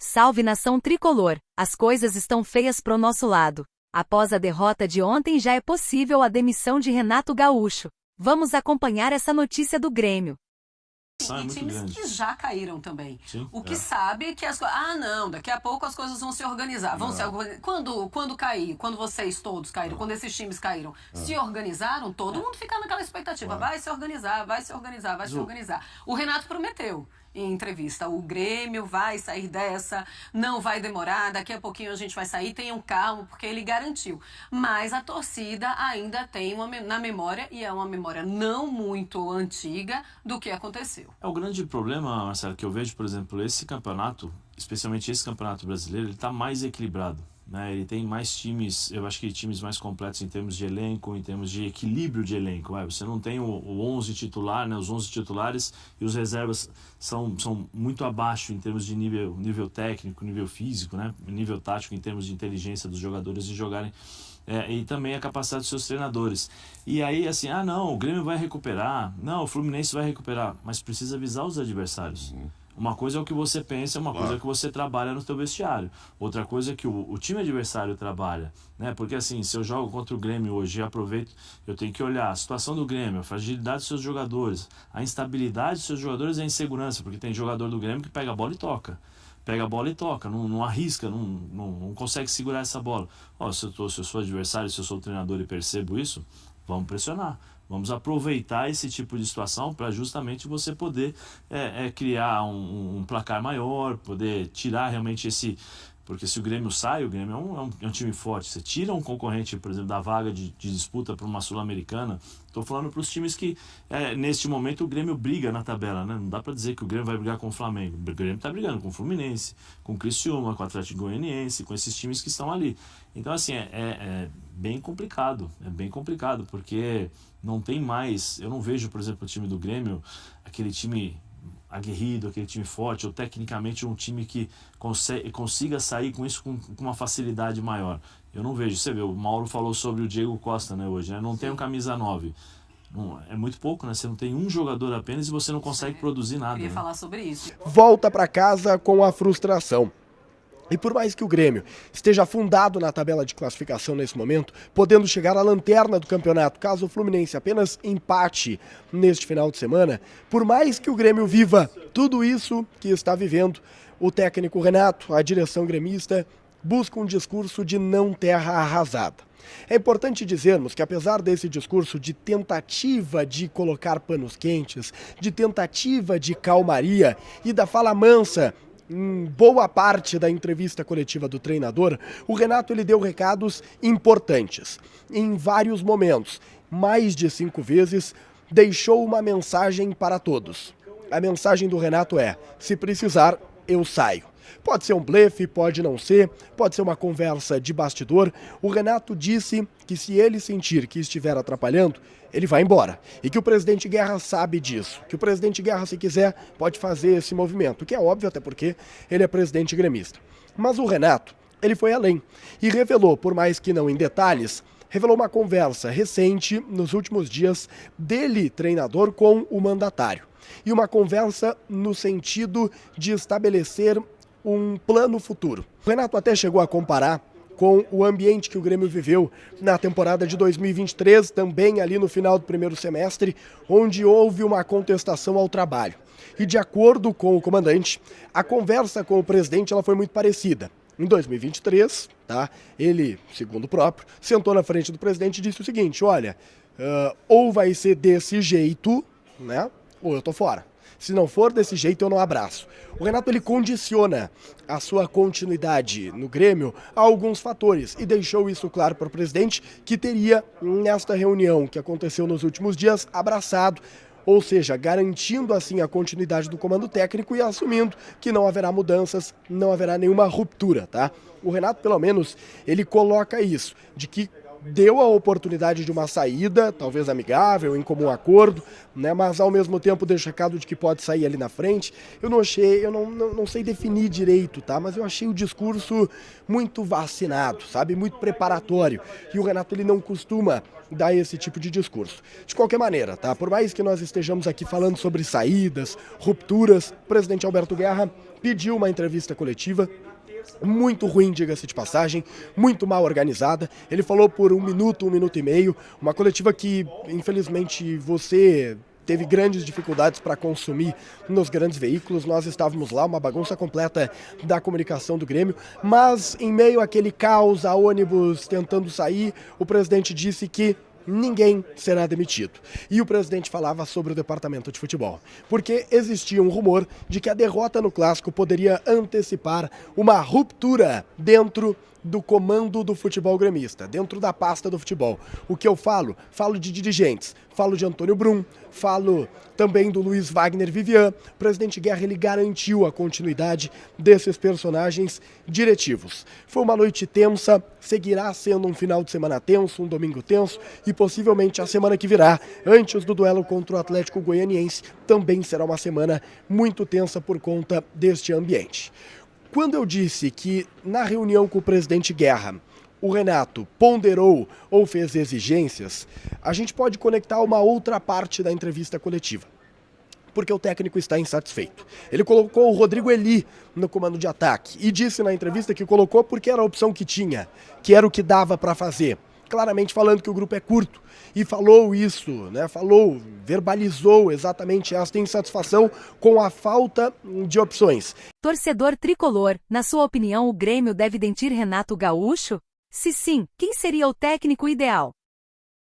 Salve nação tricolor, as coisas estão feias pro nosso lado. Após a derrota de ontem já é possível a demissão de Renato Gaúcho. Vamos acompanhar essa notícia do Grêmio. E times grande. que já caíram também. Sim, o que sabe que as coisas... Ah, não, daqui a pouco as coisas vão se organizar. Quando cair, quando vocês todos caíram, quando esses times caíram, se organizaram, todo mundo fica naquela expectativa. Vai se organizar, vai se organizar, vai se organizar. O Renato prometeu em entrevista, o Grêmio vai sair dessa, não vai demorar, daqui a pouquinho a gente vai sair, tenham calma, porque ele garantiu. Mas a torcida ainda tem na memória, e é uma memória não muito antiga, do que aconteceu. O grande problema, Marcelo, que eu vejo, por exemplo, esse campeonato, especialmente esse campeonato brasileiro, ele está mais equilibrado, né? Ele tem mais times, eu acho que times mais completos em termos de elenco, em termos de equilíbrio de elenco. Você não tem o 11 titular, né? Os 11 titulares e os reservas são muito abaixo em termos de nível técnico, nível físico, né? Nível tático, em termos de inteligência dos jogadores de jogarem. E também a capacidade dos seus treinadores. E aí, assim, não, o Grêmio vai recuperar, não, o Fluminense vai recuperar, mas precisa avisar os adversários. Uma coisa é o que você pensa, uma coisa é o que você trabalha no seu vestiário. Outra coisa é que o time adversário trabalha, né? Porque assim, se eu jogo contra o Grêmio hoje e aproveito, eu tenho que olhar a situação do Grêmio, a fragilidade dos seus jogadores, a instabilidade dos seus jogadores e a insegurança, porque tem jogador do Grêmio que pega a bola e toca. Pega a bola e toca, não arrisca, não consegue segurar essa bola. Se eu sou adversário, se eu sou treinador e percebo isso, vamos pressionar. Vamos aproveitar esse tipo de situação para justamente você poder criar um placar maior, poder tirar realmente esse... Porque se o Grêmio sai, o Grêmio é um time forte. Você tira um concorrente, por exemplo, da vaga de disputa para uma Sul-Americana. Estou falando para os times que, neste momento, o Grêmio briga na tabela, né? Não dá para dizer que o Grêmio vai brigar com o Flamengo. O Grêmio está brigando com o Fluminense, com o Criciúma, com o Atlético Goianiense, com esses times que estão ali. Então, assim, é bem complicado. É bem complicado, porque não tem mais... Eu não vejo, por exemplo, o time do Grêmio, aquele time aguerrido, aquele time forte, ou tecnicamente um time que consiga sair com isso com uma facilidade maior. Eu não vejo. Você vê, o Mauro falou sobre o Diego Costa, né, hoje, né? Não tem um camisa 9. É muito pouco, né? Você não tem um jogador apenas e você não consegue produzir nada. Queria falar sobre isso. Volta para casa com a frustração. E por mais que o Grêmio esteja afundado na tabela de classificação nesse momento, podendo chegar à lanterna do campeonato, caso o Fluminense apenas empate neste final de semana, por mais que o Grêmio viva tudo isso que está vivendo, o técnico Renato, a direção gremista, busca um discurso de não terra arrasada. É importante dizermos que, apesar desse discurso de tentativa de colocar panos quentes, de tentativa de calmaria e da fala mansa em boa parte da entrevista coletiva do treinador, o Renato ele deu recados importantes. Em vários momentos, mais de 5 vezes, deixou uma mensagem para todos. A mensagem do Renato é: se precisar, eu saio. Pode ser um blefe, pode não ser, pode ser uma conversa de bastidor. O Renato disse que se ele sentir que estiver atrapalhando, ele vai embora. E que o presidente Guerra sabe disso. Que o presidente Guerra, se quiser, pode fazer esse movimento. Que é óbvio, até porque ele é presidente gremista. Mas o Renato, ele foi além. E revelou, por mais que não em detalhes, revelou uma conversa recente, nos últimos dias, dele, treinador, com o mandatário. E uma conversa no sentido de estabelecer um plano futuro. O Renato até chegou a comparar com o ambiente que o Grêmio viveu na temporada de 2023, também ali no final do primeiro semestre, onde houve uma contestação ao trabalho. E de acordo com o comandante, a conversa com o presidente ela foi muito parecida. Em 2023, ele, segundo o próprio, sentou na frente do presidente e disse o seguinte: olha, ou vai ser desse jeito, né, ou eu tô fora. Se não for desse jeito, eu não abraço. O Renato ele condiciona a sua continuidade no Grêmio a alguns fatores e deixou isso claro para o presidente, que teria, nesta reunião que aconteceu nos últimos dias, abraçado, ou seja, garantindo assim a continuidade do comando técnico e assumindo que não haverá mudanças, não haverá nenhuma ruptura, tá? O Renato, pelo menos, ele coloca isso, de que deu a oportunidade de uma saída, talvez amigável, em comum acordo, né? Mas ao mesmo tempo deixa recado de que pode sair ali na frente. Eu não sei definir direito, tá? Mas eu achei o discurso muito vacinado, sabe? Muito preparatório. E o Renato, ele não costuma dar esse tipo de discurso. De qualquer maneira, tá? Por mais que nós estejamos aqui falando sobre saídas, rupturas, o presidente Alberto Guerra pediu uma entrevista coletiva muito ruim, diga-se de passagem, muito mal organizada. Ele falou por 1 minuto e meio, uma coletiva que, infelizmente, você teve grandes dificuldades para consumir nos grandes veículos. Nós estávamos lá, uma bagunça completa da comunicação do Grêmio, mas em meio àquele caos, a ônibus tentando sair, o presidente disse que ninguém será demitido. E o presidente falava sobre o departamento de futebol, porque existia um rumor de que a derrota no Clássico poderia antecipar uma ruptura dentro do comando do futebol gremista, dentro da pasta do futebol. O que eu falo? Falo de dirigentes, falo de Antônio Brum, falo também do Luiz Wagner Vivian. O presidente Guerra, ele garantiu a continuidade desses personagens diretivos. Foi uma noite tensa, seguirá sendo um final de semana tenso, um domingo tenso, e possivelmente a semana que virá, antes do duelo contra o Atlético Goianiense, também será uma semana muito tensa por conta deste ambiente. Quando eu disse que na reunião com o presidente Guerra, o Renato ponderou ou fez exigências, a gente pode conectar uma outra parte da entrevista coletiva, porque o técnico está insatisfeito. Ele colocou o Rodrigo Eli no comando de ataque e disse na entrevista que colocou porque era a opção que tinha, que era o que dava para fazer. Claramente falando que o grupo é curto, e falou isso, né? Verbalizou exatamente esta insatisfação com a falta de opções. Torcedor tricolor, na sua opinião o Grêmio deve demitir Renato Gaúcho? Se sim, quem seria o técnico ideal?